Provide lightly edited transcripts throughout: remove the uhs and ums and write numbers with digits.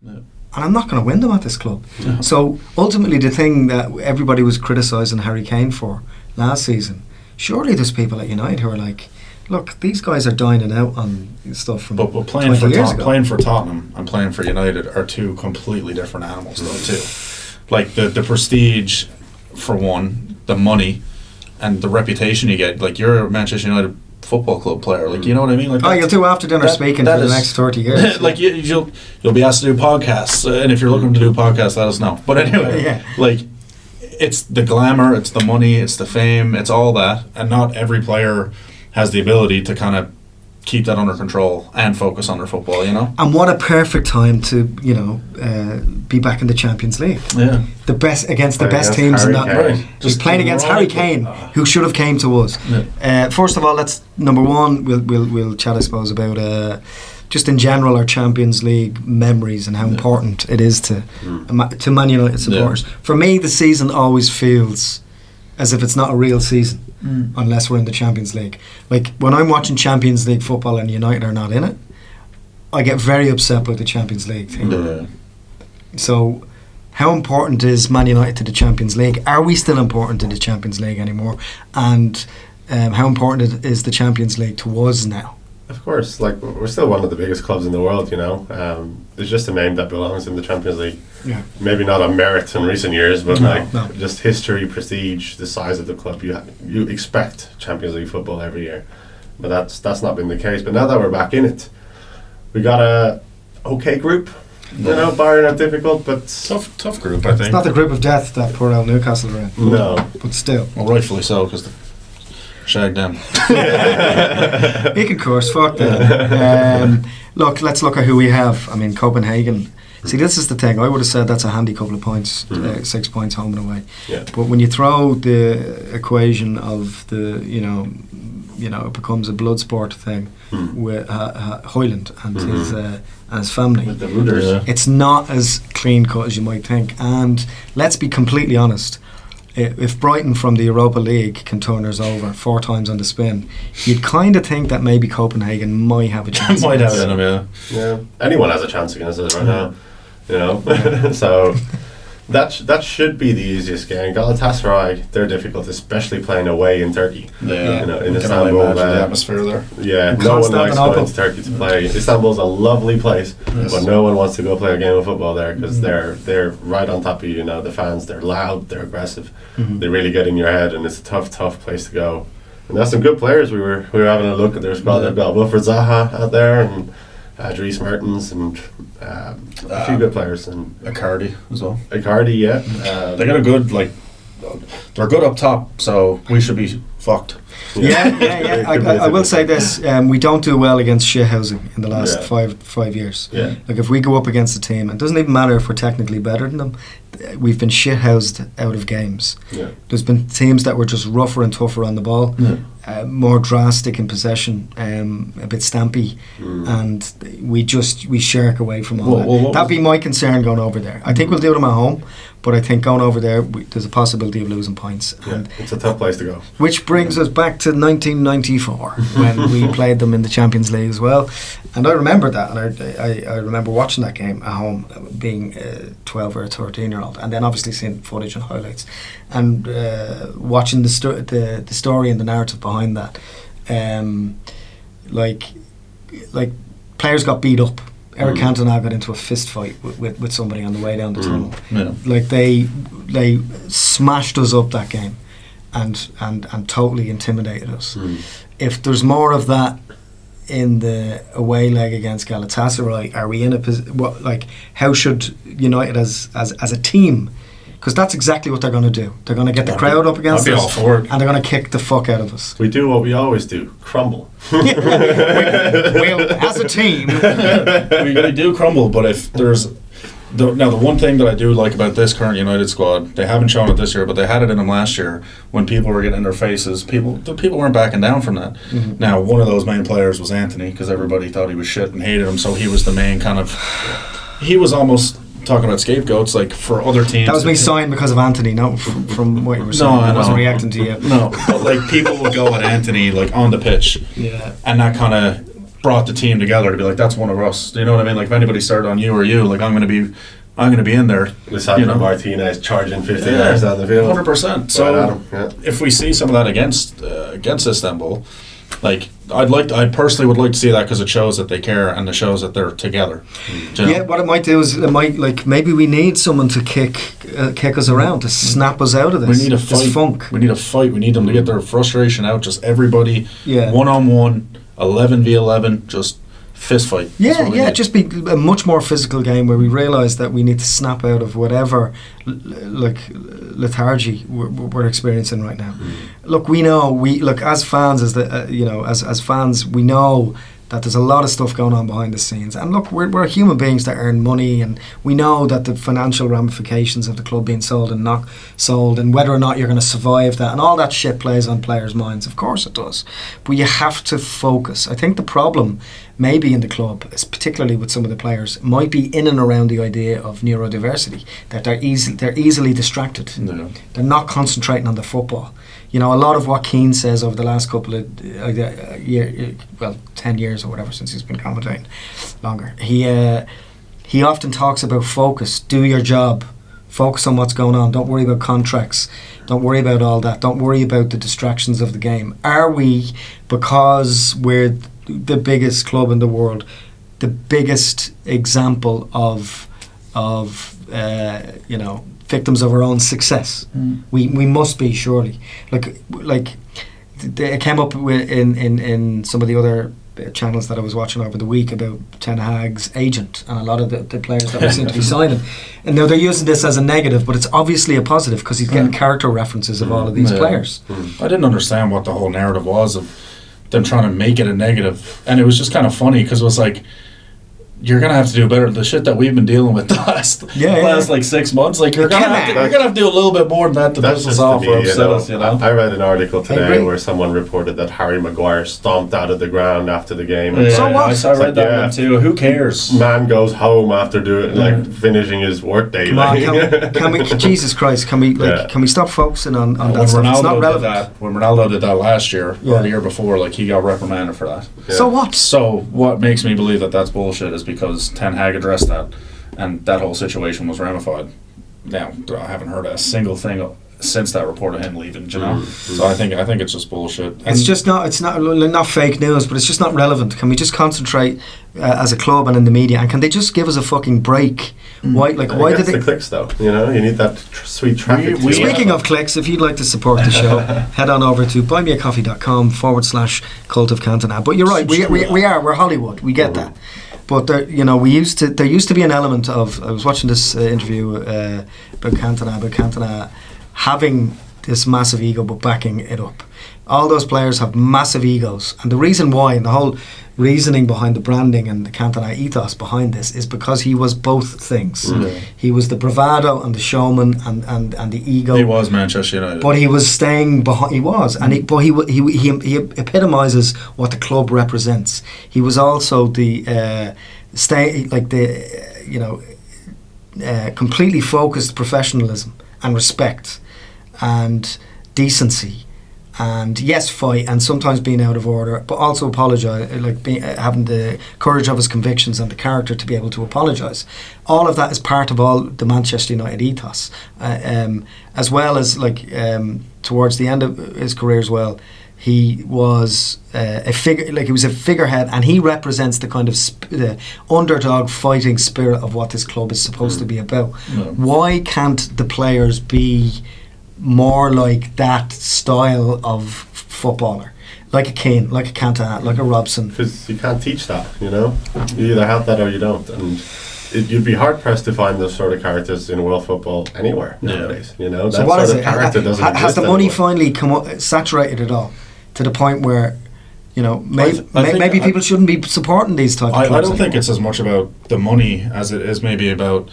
Yeah. And I'm not going to win them at this club. Yeah. So ultimately, the thing that everybody was criticising Harry Kane for last season, surely there's people at United who are like, look, these guys are dining out on stuff from But playing 20 for years ago. playing for Tottenham and playing for United are two completely different animals, though. Too, like the prestige, for one, the money, and the reputation you get. Like you're a Manchester United Football Club player, like you know what I mean. Like you'll do after dinner speaking for the next 30 years. Like you'll be asked to do podcasts, and if you're looking to do podcasts, let us know. But anyway, like it's the glamour, it's the money, it's the fame, it's all that, and not every player has the ability to kind of keep that under control and focus on their football, you know. And what a perfect time to be back in the Champions League. Yeah, the best against the best teams in that. Right. Just playing against Harry Kane, who should have came to us. Yeah. First of all, let's number one. We'll chat, I suppose, about just in general our Champions League memories and how important it is to Man United supporters. For me, the season always feels as if it's not a real season unless we're in the Champions League. Like when I'm watching Champions League football and United are not in it, I get very upset by the Champions League thing. Yeah. So how important is Man United to the Champions League? Are we still important to the Champions League anymore? And how important is the Champions League to us now? Of course, like we're still one of the biggest clubs in the world, you know. There's just a name that belongs in the Champions League. Yeah. Maybe not on merit in recent years, but just history, prestige, the size of the club. You expect Champions League football every year, but that's not been the case. But now that we're back in it, we got a okay group. You know, Bayern are difficult, but tough group. I think it's not the group of death that poor old Newcastle are in. No, but still, well, rightfully so, because shag them. He can curse, fuck them. Look, let's look at who we have. I mean, Copenhagen. See, this is the thing. I would have said that's a handy couple of points, 6 points home and away. Yeah. But when you throw the equation of the, it becomes a blood sport thing with Hoyland and his family. With the rooters. Yeah. It's not as clean cut as you might think. And let's be completely honest. If Brighton from the Europa League Cantona's over 4 times on the spin, you'd kind of think that maybe Copenhagen might have a chance. Might have them, yeah. Anyone has a chance against us right now, you know. So that should be the easiest game. Galatasaray, they're difficult, especially playing away in Turkey. Yeah, you know, in Istanbul. The atmosphere there. Yeah, no one likes going to Turkey to play. Istanbul's a lovely place, but no one wants to go play a game of football there because they're right on top of you. You know, the fans, they're loud, they're aggressive, they really get in your head, and it's a tough place to go. And there's some good players. We were having a look at their squad. They've got Wilfried Zaha out there, and Dries Mertens, and a few good players, and Icardi as well. Icardi, yeah. They got a good they're good up top, so we should be fucked. Yeah. I will say this: we don't do well against shithousing in the last 5 years. Yeah. Like if we go up against a team, it doesn't even matter if we're technically better than them. We've been shithoused out of games. Yeah. There's been teams that were just rougher and tougher on the ball, more drastic in possession, a bit stampy, and we shirk away from all that. That'd be my concern going over there. I think we'll do them at home, but I think going over there, there's a possibility of losing points. And it's a tough place to go. Which brings us back to 1994 when we played them in the Champions League as well. And I remember that, and I remember watching that game at home, being a 12 or a 13-year-old, and then obviously seeing footage and highlights, and watching the story and the narrative behind that. Like players got beat up. Eric Cantona got into a fist fight with somebody on the way down the tunnel. Yeah. Like they smashed us up that game, and totally intimidated us. If there's more of that in the away leg against Galatasaray, are we in a how should United as a team? Because that's exactly what they're going to do. They're going to get the crowd up against us, all for it. and they're going to kick the fuck out of us. We do what we always do: crumble. We'll, as a team, we do crumble. But if there's the one thing that I do like about this current United squad, they haven't shown it this year, but they had it in them last year when people were getting in their faces. People weren't backing down from that. Now, one of those main players was Anthony, because everybody thought he was shit and hated him, so he was the main kind of. He was almost. Talking about scapegoats, like for other teams. That was me signed because of Anthony, no, from what you were saying. No, I wasn't reacting to you. No, but like people would go at Anthony like on the pitch, yeah, and that kind of brought the team together to be like, that's one of us. You know what I mean? Like if anybody started on you or you, like I'm going to be in there. Lisandro Martinez charging 50 yards down the field. 100%. So if we see some of that against Istanbul, like I personally would like to see that because it shows that they care and it shows that they're together. You know? Yeah, what it might do is maybe we need someone to kick us around, to snap us out of this. We need a fight. This funk. We need a fight. We need them to get their frustration out. Just everybody, 1-on-1, 11v11, just fist fight. Just be a much more physical game where we realise that we need to snap out of whatever lethargy we're experiencing right now. Look, we know as fans, as fans, we know that there's a lot of stuff going on behind the scenes. And look, we're human beings that earn money, and we know that the financial ramifications of the club being sold and not sold, and whether or not you're going to survive that, and all that shit plays on players' minds. Of course it does. But you have to focus. I think the problem maybe in the club, particularly with some of the players, might be in and around the idea of neurodiversity, that they're easily distracted. No. They're not concentrating on the football. You know, a lot of what Keane says over the last couple of 10 years or whatever, since he's been commentating longer, he often talks about focus. Do your job. Focus on what's going on. Don't worry about contracts. Don't worry about all that. Don't worry about the distractions of the game. Are we, because we're the biggest club in the world, the biggest example of victims of our own success? We must be, surely. Like it came up in some of the other channels that I was watching over the week about Ten Hag's agent and a lot of the players that we seem to be signing, and now they're using this as a negative, but it's obviously a positive because he's getting character references of all of these players. I didn't understand what the whole narrative was of them trying to make it a negative, and it was just kind of funny because it was like, you're gonna have to do better. The shit that we've been dealing with the last like 6 months, like you're gonna have to do a little bit more than that to piss us off or upset us. You know, I read an article today where someone reported that Harry Maguire stomped out of the ground after the game. So what? I read that one too. Who cares? Man goes home after finishing his work day. Can we? Jesus Christ! Can we stop focusing on that stuff? It's not relevant. When Ronaldo did that last year or the year before, like he got reprimanded for that. Yeah. So what? So what makes me believe that that's bullshit is because Ten Hag addressed that, and that whole situation was ramified. Now I haven't heard a single thing since that report of him leaving. You know, so I think it's just bullshit. It's just not. It's not fake news, but it's just not relevant. Can we just concentrate as a club and in the media, and can they just give us a fucking break? Why did they? The clicks though? You know, you need that sweet traffic. Speaking of clicks, if you'd like to support the show, head on over to buymeacoffee.com/Cult of Cantona. But you're right. We're Hollywood. We get that. But there used to be an element of. I was watching this interview about Cantona having this massive ego but backing it up. All those players have massive egos, and the reason why, and the whole reasoning behind the branding and the Cantona ethos behind this, is because he was both things. He was the bravado and the showman and the ego. He was Manchester United, but he was staying behind. He was, and he epitomizes what the club represents. He was also the completely focused professionalism and respect and decency, and fight, and sometimes being out of order, but also apologise, having the courage of his convictions and the character to be able to apologise. All of that is part of all the Manchester United ethos, as well as towards the end of his career as well. He was a figure, he was a figurehead, and he represents the kind of the underdog fighting spirit of what this club is supposed to be about. Why can't the players be more like that style of footballer, like a Kane, like a Cantona, like a Robson? Because you can't teach that, you know. You either have that or you don't, and you'd be hard pressed to find those sort of characters in world football anywhere nowadays. You know, so that what sort is of it? character doesn't exist has the money anymore. finally come up, saturated it all to the point where, you know, maybe people shouldn't be supporting these type of clubs? I don't think it's as much about the money as it is maybe about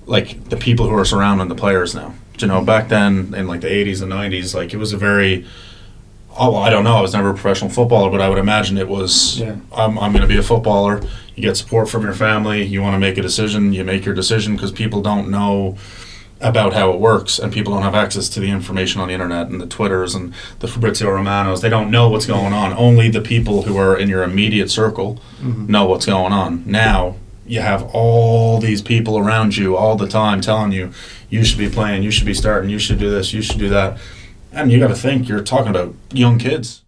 the people who are surrounding the players now. You know, back then in the 80s and 90s, it was a very, I don't know, I was never a professional footballer, but I would imagine it was, I'm going to be a footballer. You get support from your family, you want to make a decision, you make your decision because people don't know about how it works, and people don't have access to the information on the internet and the Twitters and the Fabrizio Romanos. They don't know what's going on. Only the people who are in your immediate circle know what's going on. Now you have all these people around you all the time telling you, you should be playing, you should be starting, you should do this, you should do that. And you got to think, you're talking about young kids.